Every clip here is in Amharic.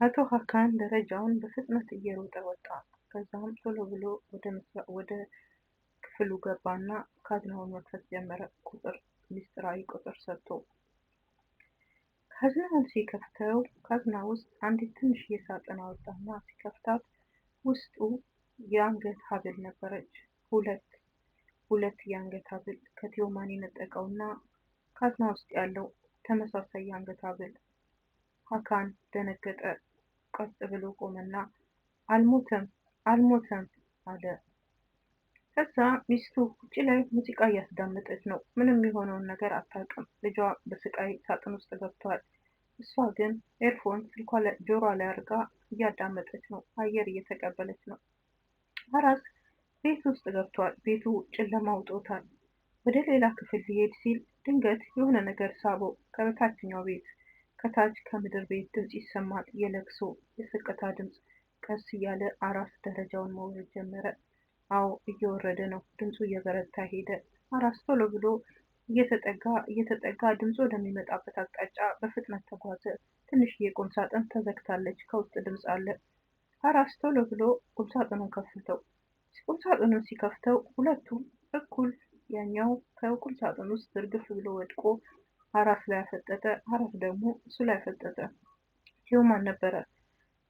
አቶ ሀካን ደረጃውን በፍጥነት እየሮጠ ወጣ። ከዛም ቶሎ ብሎ ወደ ክፍሉ ገባና ካዝናውን መክፈት ጀመረ። ሚስጥራዊ ቁጥር ሰጥቶ ካዝናውን ሲከፍተው ካዝና ውስጥ አንዲት ትንሽዬ ሳጥን አወጣና ሲከፍታት ውስጡ የአንገት ሐብል ነበረች። ሁለት የአንገት ሐብል ከቴዎማን የነጠቀውና ካዝና ውስጥ ያለው ተመሳሳይ የአንገት ሐብል። ሀካን ደነገጠ። ቀጥ ብሎ ቆመና አልሞተም አልሞተም አለ። ከዛ ሚስቱ ውጭ ላይ ሙዚቃ እያስዳመጠች ነው። ምንም የሆነውን ነገር አታውቅም። ልጇ በስቃይ ሳጥን ውስጥ ገብቷል። እሷ ግን ኤርፎን ስልኳ ጆሯ ላይ አድርጋ እያዳመጠች ነው። አየር እየተቀበለች ነው። አራስ ቤት ውስጥ ገብቷል። ቤቱ ጨለማ ውጦታል። ወደ ሌላ ክፍል ሊሄድ ሲል ድንገት የሆነ ነገር ሳበው። ከታችኛው ቤት ከታች ከምድር ቤት ድምፅ ይሰማል። የለቅሶ የስቅታ ድምፅ። ቀስ እያለ አራስ ደረጃውን መውረድ ጀመረ። አዎ እየወረደ ነው። ድምፁ እየበረታ ሄደ። አራስ ቶሎ ብሎ እየተጠጋ ድምፁ ወደሚመጣበት አቅጣጫ በፍጥነት ተጓዘ። ትንሽዬ ቁም ሳጥን ተዘግታለች። ከውስጥ ድምፅ አለ። አራስ ቶሎ ብሎ ቁም ሳጥኑን ከፈተው። ቁም ሳጥኑን ሲከፍተው ሁለቱም እኩል ያኛው ከቁም ሳጥን ውስጥ እርግፍ ብሎ ወድቆ አራስ ላይ አፈጠጠ። አራስ ደግሞ እሱ ላይ አፈጠጠ። ቴዎማን ነበረ።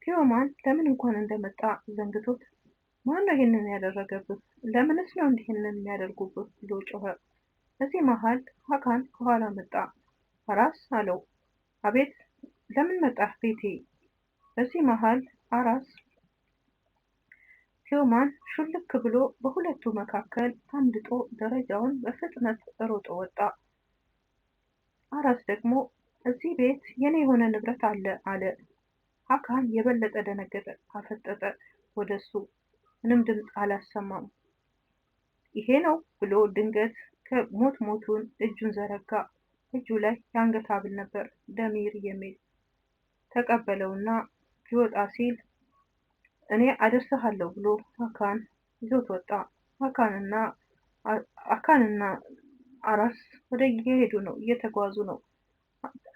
ቴዎማን ለምን እንኳን እንደመጣ ዘንግቶት ማን ነው ይሄንን ያደረገብህ? ለምንስ ነው እንዲህንን የሚያደርጉብህ? ብሎ ጮኸ። በዚህ መሃል ሀካን ከኋላ መጣ። አራስ አለው። አቤት፣ ለምን መጣህ ቤቴ? በዚህ መሃል አራስ ቴዎማን ሹልክ ብሎ በሁለቱ መካከል አምልጦ ደረጃውን በፍጥነት ሮጦ ወጣ። አራስ ደግሞ እዚህ ቤት የኔ የሆነ ንብረት አለ። ሀካን የበለጠ ደነገጠ። አፈጠጠ ወደሱ። ምንም ድምፅ አላሰማም። ይሄ ነው ብሎ ድንገት ሞቱን እጁን ዘረጋ። እጁ ላይ የአንገት ሐብል ነበር፣ ደሚር የሚል ተቀበለውና ሊወጣ ሲል እኔ አደርስሃለሁ ብሎ ሀካን ይዞት ወጣ። ሀካንና አራስ ወደ እየሄዱ ነው፣ እየተጓዙ ነው።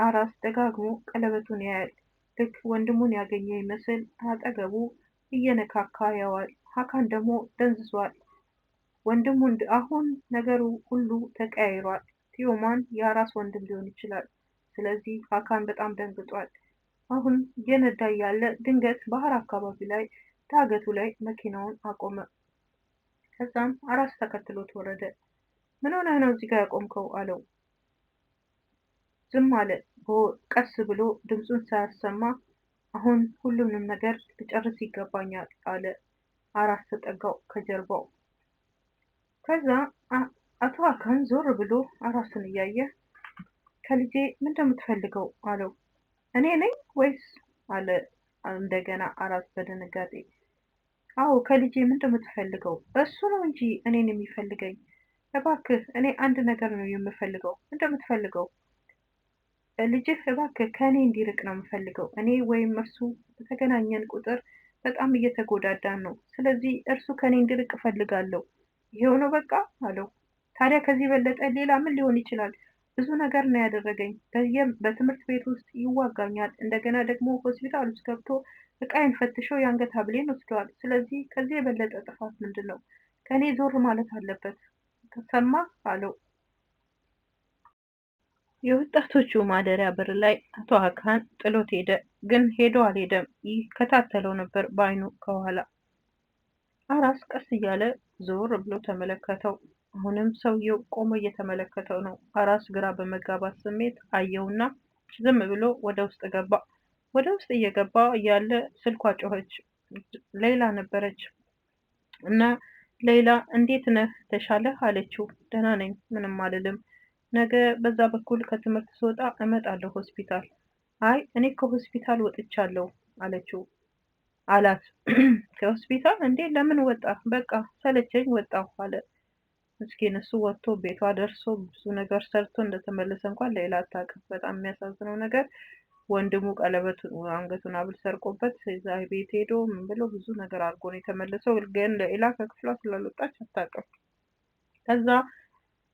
አራስ ደጋግሞ ቀለበቱን ያያል። ልክ ወንድሙን ያገኘ ይመስል አጠገቡ እየነካካ ያዋል። ሀካን ደግሞ ደንዝዟል። ወንድሙ አሁን ነገሩ ሁሉ ተቀያይሯል። ቴዎማን የአራስ ወንድም ሊሆን ይችላል። ስለዚህ ሀካን በጣም ደንግጧል። አሁን እየነዳ ያለ ድንገት ባህር አካባቢ ላይ ዳገቱ ላይ መኪናውን አቆመ። ከዛም አራስ ተከትሎት ወረደ። ምን ሆነህ ነው እዚህ ጋር ያቆምከው? አለው። ዝም አለ። ቀስ ብሎ ድምፁን ሳያሰማ አሁን ሁሉንም ነገር ልጨርስ ይገባኛል አለ። አራስ ተጠጋው ከጀርባው። ከዛ አቶ ሀካን ዞር ብሎ አራስን እያየ ከልጄ ምን እንደምትፈልገው አለው። እኔ ነኝ ወይስ አለ እንደገና አራስ በድንጋጤ። አዎ ከልጄ ምን እንደምትፈልገው? እሱ ነው እንጂ እኔን የሚፈልገኝ። እባክህ እኔ አንድ ነገር ነው የምፈልገው። እንደምትፈልገው ልጅህ እባክህ ከእኔ እንዲርቅ ነው የምፈልገው። እኔ ወይም እርሱ በተገናኘን ቁጥር በጣም እየተጎዳዳን ነው። ስለዚህ እርሱ ከእኔ እንዲርቅ እፈልጋለሁ። ይሄው ነው በቃ አለው። ታዲያ ከዚህ በለጠ ሌላ ምን ሊሆን ይችላል? ብዙ ነገር ነው ያደረገኝ። በትምህርት ቤት ውስጥ ይዋጋኛል። እንደገና ደግሞ ሆስፒታል ውስጥ ገብቶ እቃዬን ፈትሸው የአንገት ሐብሌን ወስደዋል። ስለዚህ ከዚህ የበለጠ ጥፋት ምንድን ነው? ከእኔ ዞር ማለት አለበት። ተሰማ አለው። የወጣቶቹ ማደሪያ በር ላይ አቶ ሀካን ጥሎት ሄደ። ግን ሄዶ አልሄደም፣ ይከታተለው ነበር በአይኑ ከኋላ። አራስ ቀስ እያለ ዞር ብሎ ተመለከተው። አሁንም ሰውየው ቆሞ እየተመለከተው ነው። አራስ ግራ በመጋባት ስሜት አየውና ዝም ብሎ ወደ ውስጥ ገባ። ወደ ውስጥ እየገባ እያለ ስልኳ ጮኸች። ሌላ ነበረች እና ሌላ እንዴት ነህ ተሻለህ አለችው። ደህና ነኝ፣ ምንም አልልም። ነገ በዛ በኩል ከትምህርት ስወጣ እመጣለሁ ሆስፒታል። አይ እኔ ከሆስፒታል ወጥቻለሁ አላት። ከሆስፒታል እንዴ? ለምን ወጣ? በቃ ሰለቸኝ ወጣሁ አለ። ምስኪን እሱ ወጥቶ ቤቷ ደርሶ ብዙ ነገር ሰርቶ እንደተመለሰ እንኳን ሌላ አታውቅም። በጣም የሚያሳዝነው ነገር ወንድሙ ቀለበቱን አንገቱን ሐብል ሰርቆበት እዛ ቤት ሄዶ ምን ብሎ ብዙ ነገር አድርጎ ነው የተመለሰው። ግን ሌላ ከክፍሏ ስላልወጣች አታውቅም። ከዛ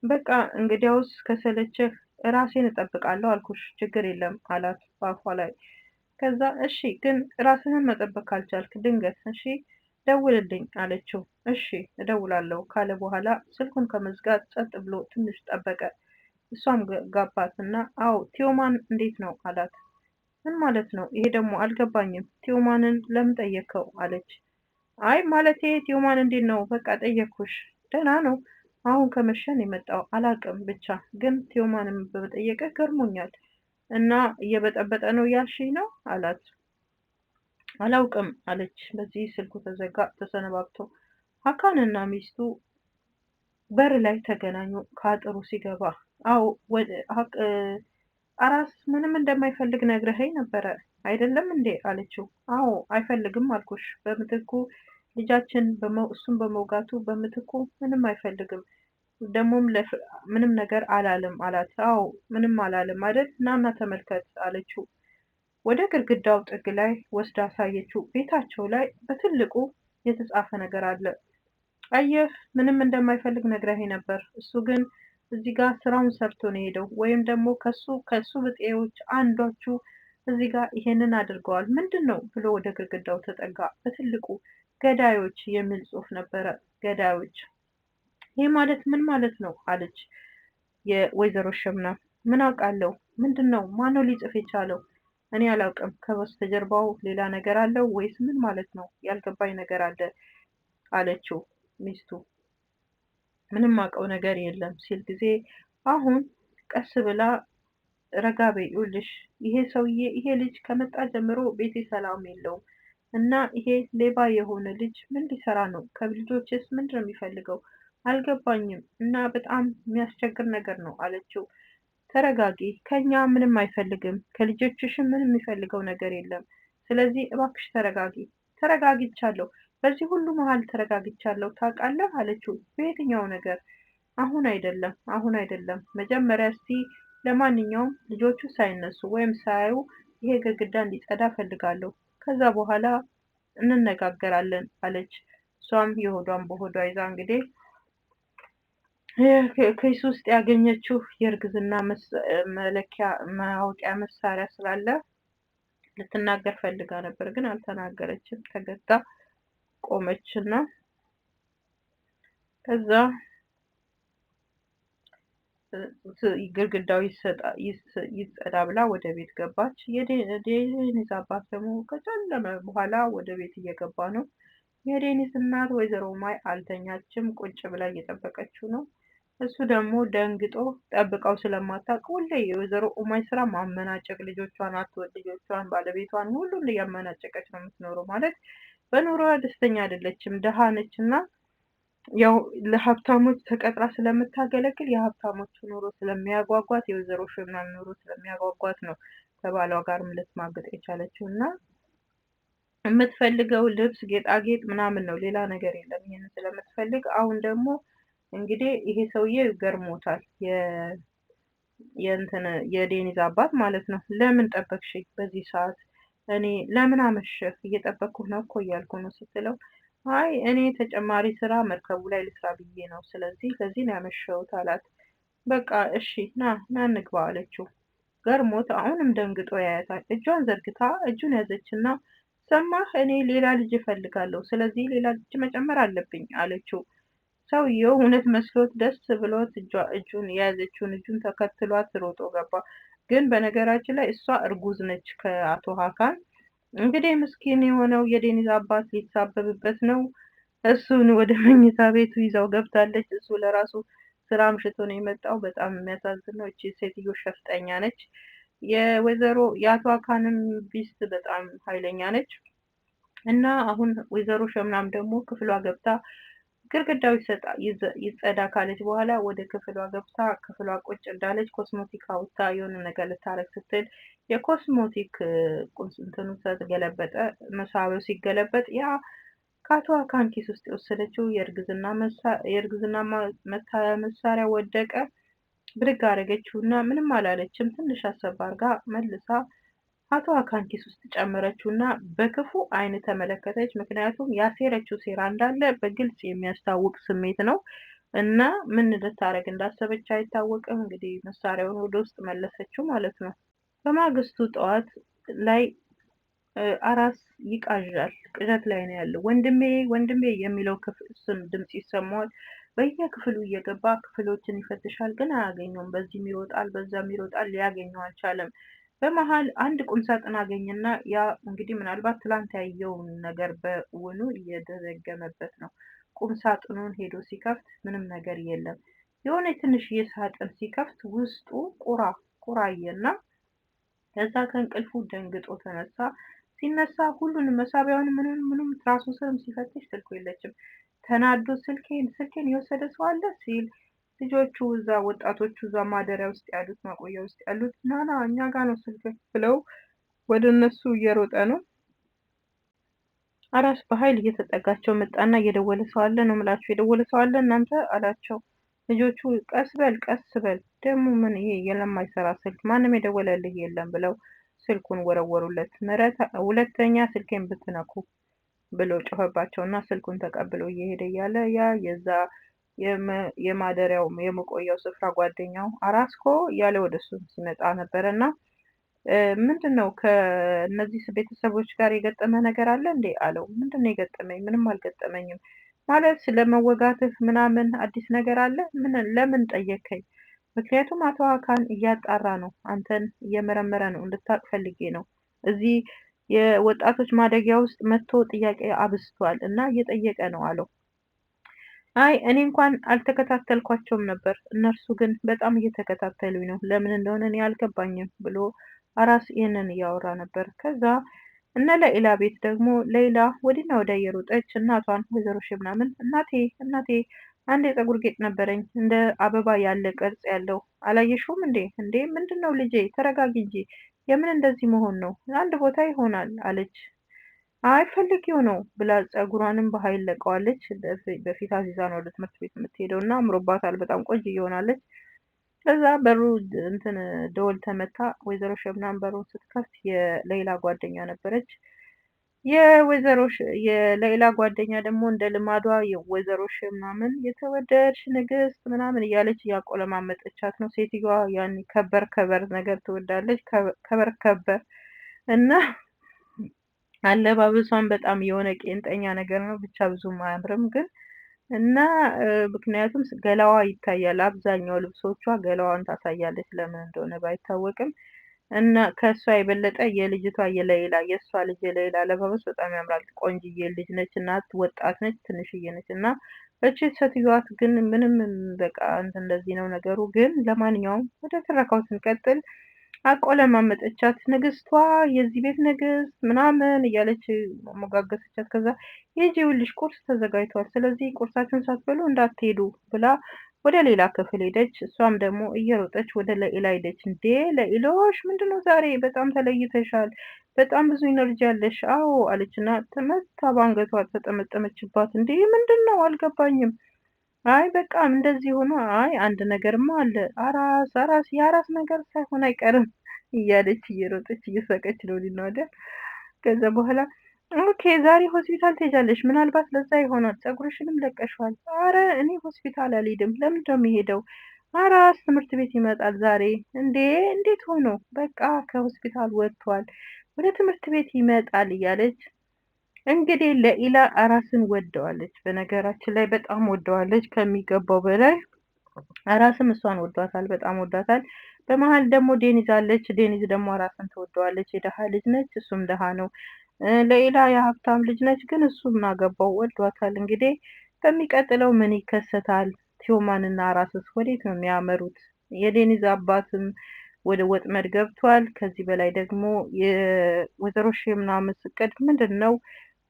በቃ እንግዲያውስ ከሰለቸህ ራሴን እጠብቃለሁ አልኩሽ፣ ችግር የለም አላት በአፏ ላይ። ከዛ እሺ ግን ራስህን መጠበቅ ካልቻልክ ድንገት እሺ ደውልልኝ አለችው። እሺ እደውላለሁ ካለ በኋላ ስልኩን ከመዝጋት ጸጥ ብሎ ትንሽ ጠበቀ። እሷም ጋባትና አዎ ቲዮማን እንዴት ነው አላት። ምን ማለት ነው ይሄ ደግሞ አልገባኝም። ቲዮማንን ለምን ጠየቅከው አለች። አይ ማለቴ ቲዮማን እንዴት ነው በቃ ጠየቅኩሽ። ደህና ነው። አሁን ከመሸን የመጣው አላቅም ብቻ ግን ቲዮማንን በመጠየቅ ገርሞኛል። እና እየበጠበጠ ነው ያልሽኝ ነው አላት። አላውቅም አለች። በዚህ ስልኩ ተዘጋ። ተሰነባብቶ ሀካንና ሚስቱ በር ላይ ተገናኙ። ከአጥሩ ሲገባ አዎ አራስ ምንም እንደማይፈልግ ነግረኸኝ ነበረ አይደለም እንዴ አለችው። አዎ አይፈልግም አልኩሽ። በምትኩ ልጃችን እሱን በመውጋቱ በምትኩ ምንም አይፈልግም። ደግሞም ምንም ነገር አላለም አላት። አዎ ምንም አላለም አይደል? ናና ተመልከት አለችው። ወደ ግድግዳው ጥግ ላይ ወስዳ አሳየችው። ቤታቸው ላይ በትልቁ የተጻፈ ነገር አለ። አየህ ምንም እንደማይፈልግ ነግረኸኝ ነበር። እሱ ግን እዚህ ጋር ስራውን ሰርቶ ነው የሄደው። ወይም ደግሞ ከሱ ብጤዎች አንዶቹ እዚህ ጋር ይሄንን አድርገዋል። ምንድን ነው ብሎ ወደ ግድግዳው ተጠጋ። በትልቁ ገዳዮች የሚል ጽሑፍ ነበረ። ገዳዮች ይህ ማለት ምን ማለት ነው አለች የወይዘሮ ሸምና። ምን አውቃለሁ። ምንድን ነው? ማነው ሊጽፍ የቻለው? እኔ አላውቅም። ከበስተጀርባው ሌላ ነገር አለው ወይስ ምን ማለት ነው? ያልገባኝ ነገር አለ አለችው ሚስቱ። ምንም አውቀው ነገር የለም ሲል ጊዜ አሁን ቀስ ብላ ረጋ በይ። ይኸውልሽ ይሄ ልጅ ከመጣ ጀምሮ ቤቴ ሰላም የለውም እና ይሄ ሌባ የሆነ ልጅ ምን ሊሰራ ነው? ከልጆችስ ምንድን ነው የሚፈልገው? አልገባኝም እና በጣም የሚያስቸግር ነገር ነው አለችው። ተረጋጊ። ከኛ ምንም አይፈልግም። ከልጆችሽም ምንም የሚፈልገው ነገር የለም። ስለዚህ እባክሽ ተረጋጊ። ተረጋግቻለሁ። በዚህ ሁሉ መሀል ተረጋግቻለሁ ታውቃለህ አለችው። በየትኛው ነገር? አሁን አይደለም። መጀመሪያ እስቲ ለማንኛውም ልጆቹ ሳይነሱ ወይም ሳያዩ ይሄ ግድግዳ እንዲጸዳ ፈልጋለሁ። ከዛ በኋላ እንነጋገራለን አለች። እሷም የሆዷን በሆዷ ይዛ እንግዲህ ኬስ ውስጥ ያገኘችው የእርግዝና መለኪያ ማወቂያ መሳሪያ ስላለ ልትናገር ፈልጋ ነበር፣ ግን አልተናገረችም። ተገታ ቆመችና ከዛ ግድግዳው ይጸዳ ብላ ወደ ቤት ገባች። የዴኒስ አባት ደግሞ ከጨለመ በኋላ ወደ ቤት እየገባ ነው። የዴኒስ እናት ወይዘሮ ማይ አልተኛችም፣ ቁጭ ብላ እየጠበቀችው ነው። እሱ ደግሞ ደንግጦ ጠብቀው ስለማታውቅ ሁሌ የወይዘሮ ኡማይ ስራ ማመናጨቅ፣ ልጆቿን አትወድ፣ ልጆቿን ባለቤቷን ሁሉን እያመናጨቀች ነው የምትኖረው። ማለት በኑሮዋ ደስተኛ አይደለችም። ደሃ ነች እና ያው ለሀብታሞች ተቀጥራ ስለምታገለግል የሀብታሞቹ ኑሮ ስለሚያጓጓት የወይዘሮ ሸምናን ኑሮ ስለሚያጓጓት ነው ከባሏ ጋር ልትማገጥ የቻለችው እና የምትፈልገው ልብስ፣ ጌጣጌጥ ምናምን ነው። ሌላ ነገር የለም። ይሄንን ስለምትፈልግ አሁን ደግሞ እንግዲህ ይሄ ሰውዬ ገርሞታል። የዴኒዝ አባት ማለት ነው። ለምን ጠበቅሽኝ በዚህ ሰዓት? እኔ ለምን አመሸህ? እየጠበቅኩህ ነው እኮ እያልኩ ነው ስትለው አይ እኔ ተጨማሪ ስራ መርከቡ ላይ ልስራ ብዬ ነው። ስለዚህ ለዚህ ነው ያመሸሁት አላት። በቃ እሺ ና እንግባ አለችው። ገርሞት አሁንም ደንግጦ ያያታል። እጇን ዘርግታ እጁን ያዘችና ሰማህ፣ እኔ ሌላ ልጅ እፈልጋለሁ። ስለዚህ ሌላ ልጅ መጨመር አለብኝ አለችው። ሰውየው እውነት መስሎት ደስ ብሎት እጁን የያዘችውን እጁን ተከትሏት ሮጦ ገባ። ግን በነገራችን ላይ እሷ እርጉዝ ነች ከአቶ ሀካን። እንግዲህ ምስኪን የሆነው የዴኒዝ አባት ሊሳበብበት ነው። እሱን ወደ መኝታ ቤቱ ይዛው ገብታለች። እሱ ለራሱ ስራ አምሽቶ ነው የመጣው። በጣም የሚያሳዝን ነው። እቺ ሴትዮ ሸፍጠኛ ነች። የአቶ ሀካንም ቢስት በጣም ኃይለኛ ነች እና አሁን ወይዘሮ ሸምናም ደግሞ ክፍሏ ገብታ ግድግዳው ይጸዳ ካለች በኋላ ወደ ክፍሏ ገብታ ክፍሏ ቁጭ እንዳለች ኮስሞቲክ አውጥታ የሆነ ነገር ልታረግ ስትል የኮስሞቲክ እንትኑ ተገለበጠ። መሳቢያው ሲገለበጥ ያ ከአቶ ሀካን ኪስ ውስጥ የወሰደችው የእርግዝና መታያ መሳሪያ ወደቀ። ብድግ አደረገችው እና ምንም አላለችም። ትንሽ አሰብ አድርጋ መልሳ አቶ ሀካን ኪስ ውስጥ ጨመረችው እና በክፉ አይን ተመለከተች። ምክንያቱም ያሴረችው ሴራ እንዳለ በግልጽ የሚያስታውቅ ስሜት ነው እና ምን ልታረግ እንዳሰበች አይታወቅም። እንግዲህ መሳሪያውን ወደ ውስጥ መለሰችው ማለት ነው። በማግስቱ ጠዋት ላይ አራስ ይቃዣል፣ ቅዠት ላይ ነው ያለው። ወንድሜ ወንድሜ የሚለው ስም ድምፅ ይሰማዋል። በየክፍሉ እየገባ ክፍሎችን ይፈትሻል፣ ግን አያገኘውም። በዚህም ይሮጣል፣ በዛም ይሮጣል፣ ሊያገኘው አልቻለም። በመሃል አንድ ቁም ሳጥን አገኘና ያ እንግዲህ ምናልባት ትላንት ያየውን ነገር በውኑ እየደገመበት ነው። ቁም ሳጥኑን ሄዶ ሲከፍት ምንም ነገር የለም። የሆነ ትንሽዬ ሳጥን ሲከፍት ውስጡ ቁራ አየና ከዛ ከእንቅልፉ ደንግጦ ተነሳ። ሲነሳ ሁሉንም መሳቢያውን ምንም ትራሱ ስርም ሲፈትሽ ስልኩ የለችም። ተናዶ ስልኬን የወሰደ ሰው አለ ሲል ልጆቹ እዛ ወጣቶቹ እዛ ማደሪያ ውስጥ ያሉት ማቆያ ውስጥ ያሉት ናና እኛ ጋር ነው ስልክ ብለው ወደ እነሱ እየሮጠ ነው። አራስ በኃይል እየተጠጋቸው መጣና እየደወለ ሰው አለ ነው የምላችሁ፣ የደወለ ሰው አለ እናንተ አላቸው። ልጆቹ ቀስ በል ደግሞ ምን ይሄ የለማይሰራ ስልክ ማንም የደወለልህ የለም ብለው ስልኩን ወረወሩለት። ምህረት ሁለተኛ ስልኬን ብትነኩ ብሎ ጮኸባቸውና ስልኩን ተቀብሎ እየሄደ እያለ ያ የዛ የማደሪያው የመቆያው ስፍራ ጓደኛው አራስኮ እያለ ወደሱ ሲመጣ ነበረና ምንድነው ከነዚህ ቤተሰቦች ጋር የገጠመ ነገር አለ እንዴ አለው። ምንድነው የገጠመኝ? ምንም አልገጠመኝም። ማለት ስለመወጋትህ ምናምን አዲስ ነገር አለ? ለምን ጠየከኝ? ምክንያቱም አቶ ሀካን እያጣራ ነው፣ አንተን እየመረመረ ነው፣ እንድታቅ ፈልጌ ነው። እዚህ የወጣቶች ማደጊያ ውስጥ መጥቶ ጥያቄ አብዝቷል እና እየጠየቀ ነው አለው። አይ እኔ እንኳን አልተከታተልኳቸውም ነበር፣ እነርሱ ግን በጣም እየተከታተሉኝ ነው። ለምን እንደሆነ እኔ አልገባኝም ብሎ አራስ ይህንን እያወራ ነበር። ከዛ እነ ለኢላ ቤት ደግሞ ሌላ ወዲና ወዲያ እየሮጠች እናቷን ወይዘሮ ምናምን እናቴ አንድ የፀጉር ጌጥ ነበረኝ እንደ አበባ ያለ ቅርጽ ያለው አላየሽውም እንዴ ምንድነው ልጄ ተረጋጊ እንጂ የምን እንደዚህ መሆን ነው? አንድ ቦታ ይሆናል አለች። አይ ፈልጊው ነው ብላ ፀጉሯንም በኃይል ለቀዋለች። በፊት አዚዛ ነው ወደ ትምህርት ቤት የምትሄደው እና አምሮባታል፣ በጣም ቆንጆ እየሆናለች። ከዛ በሩ እንትን ደወል ተመታ። ወይዘሮ ሸብናን በሩን ስትከፍት የሌላ ጓደኛ ነበረች። የሌላ ጓደኛ ደግሞ እንደ ልማዷ የወይዘሮ ምናምን የተወደድሽ ንግስት ምናምን እያለች እያቆለማመጠቻት ነው። ሴትዮዋ ያን ከበር ነገር ትወዳለች። ከበር እና አለባበሷን በጣም የሆነ ቄንጠኛ ነገር ነው። ብቻ ብዙም አያምርም ግን እና ምክንያቱም ገላዋ ይታያል። አብዛኛው ልብሶቿ ገላዋን ታሳያለች፣ ለምን እንደሆነ ባይታወቅም። እና ከእሷ የበለጠ የልጅቷ የእሷ ልጅ የሌላ አለባበስ በጣም ያምራል። ቆንጅዬ ልጅ ነች እና ወጣት ነች፣ ትንሽዬ ነች እና እቺ ሴትዮዋት ግን ምንም በቃ እንደዚህ ነው ነገሩ። ግን ለማንኛውም ወደ ትረካው ስንቀጥል አቆለማመጠቻት። ንግስቷ የዚህ ቤት ንግስት ምናምን እያለች ሞጋገሰቻት። ከዛ ይኸውልሽ ቁርስ ተዘጋጅቷል፣ ስለዚህ ቁርሳችሁን ሳትበሉ እንዳትሄዱ ብላ ወደ ሌላ ክፍል ሄደች። እሷም ደግሞ እየሮጠች ወደ ለኢላ ሄደች። እንዴ ለኢሎሽ ምንድነው ዛሬ በጣም ተለይተሻል፣ በጣም ብዙ ኢነርጂ አለሽ። አዎ አለችና ተመታ ባንገቷ ተጠመጠመችባት። እንዴ ምንድነው አልገባኝም። አይ በቃ እንደዚህ ሆኖ አይ አንድ ነገርማ አለ፣ አራስ የአራስ ነገር ሳይሆን አይቀርም እያለች እየሮጠች እየሳቀች ነው ሊናወደ። ከዛ በኋላ ኦኬ ዛሬ ሆስፒታል ትሄጃለሽ፣ ምናልባት ለዛ ይሆናል፣ ፀጉርሽንም ለቀሽዋል። አረ እኔ ሆስፒታል አልሄድም። ለምንድን ነው የሚሄደው? አራስ ትምህርት ቤት ይመጣል ዛሬ። እንዴት ሆኖ? በቃ ከሆስፒታል ወጥቷል፣ ወደ ትምህርት ቤት ይመጣል እያለች እንግዲህ ለኢላ አራስን ወደዋለች። በነገራችን ላይ በጣም ወደዋለች ከሚገባው በላይ። አራስም እሷን ወዷታል፣ በጣም ወዷታል። በመሀል ደግሞ ዴኒዝ አለች። ዴኒዝ ደግሞ አራስን ትወደዋለች። የደሃ ልጅ ነች፣ እሱም ደሃ ነው። ለኢላ የሀብታም ልጅ ነች፣ ግን እሱም አገባው፣ ወዷታል። እንግዲህ በሚቀጥለው ምን ይከሰታል? ቲዮማንና አራስስ ወዴት ነው የሚያመሩት? የዴኒዝ አባትም ወደ ወጥመድ ገብቷል። ከዚህ በላይ ደግሞ የወይዘሮ ምናምን እቅድ ምንድን ነው?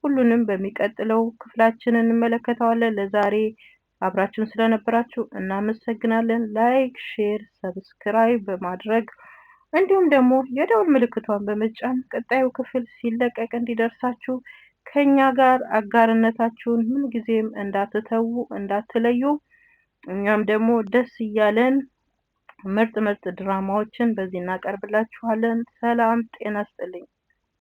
ሁሉንም በሚቀጥለው ክፍላችን እንመለከተዋለን። ለዛሬ አብራችሁን ስለነበራችሁ እናመሰግናለን። ላይክ፣ ሼር፣ ሰብስክራይብ በማድረግ እንዲሁም ደግሞ የደውል ምልክቷን በመጫን ቀጣዩ ክፍል ሲለቀቅ እንዲደርሳችሁ ከኛ ጋር አጋርነታችሁን ምንጊዜም እንዳትለዩ። እኛም ደግሞ ደስ እያለን ምርጥ ድራማዎችን በዚህ እናቀርብላችኋለን። ሰላም ጤና ይስጥልኝ።